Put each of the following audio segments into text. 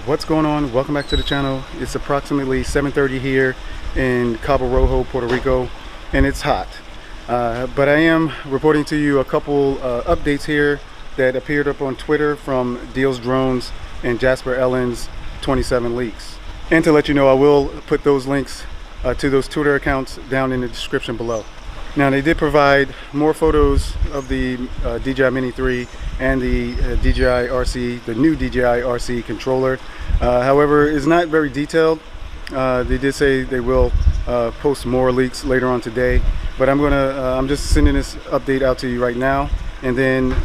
What's going on? Welcome back to the channel. It's approximately 7:30 here in Cabo Rojo, Puerto Rico, and it's hot. But I am reporting to you a couple updates here that appeared up on Twitter from DealsDrones and Jasper 27 leaks. And to let you know, I will put those links to those Twitter accounts down in the description below. Now, they did provide more photos of the DJI Mini 3 and the DJI RC, the new DJI RC controller. However, it's not very detailed. They did say they will post more leaks later on today, but I'm just sending this update out to you right now, and then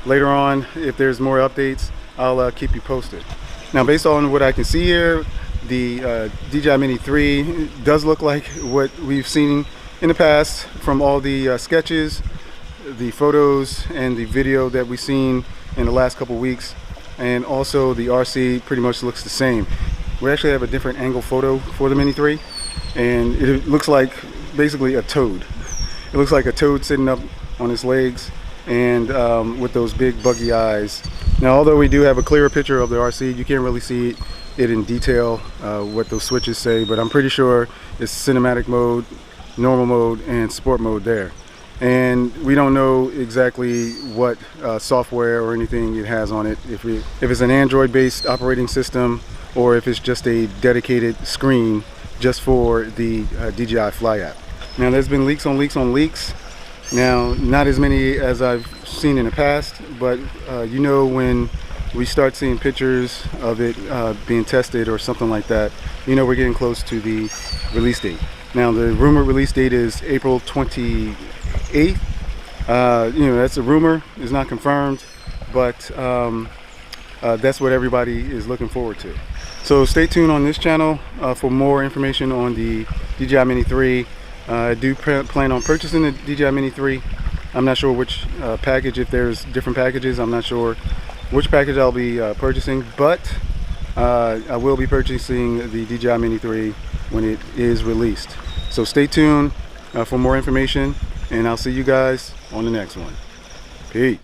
later on, if there's more updates, I'll keep you posted. Now, based on what I can see here, the DJI Mini 3 does look like what we've seen in the past from all the sketches, the photos, and the video that we've seen in the last couple weeks. And also the RC pretty much looks the same. We actually have a different angle photo for the Mini 3, and it looks like basically a toad. It looks like a toad sitting up on its legs and with those big buggy eyes. Now, although we do have a clearer picture of the RC, you can't really see it in detail, what those switches say, but I'm pretty sure it's cinematic mode, normal mode, and sport mode there. And we don't know exactly what software or anything it has on it, if it's an Android based operating system or if it's just a dedicated screen just for the DJI Fly app. Now, there's been leaks on leaks on leaks. Now, not as many as I've seen in the past, but you know, when we start seeing pictures of it being tested or something like that, you know we're getting close to the release date. Now, the rumored release date is April 28th. You know, that's a rumor, it's not confirmed, but that's what everybody is looking forward to. So stay tuned on this channel for more information on the DJI Mini 3. I do plan on purchasing the DJI Mini 3. I'm not sure which package, if there's different packages, I'm not sure which package I'll be purchasing, but I will be purchasing the DJI Mini 3 when it is released. So stay tuned for more information, and I'll see you guys on the next one. Peace.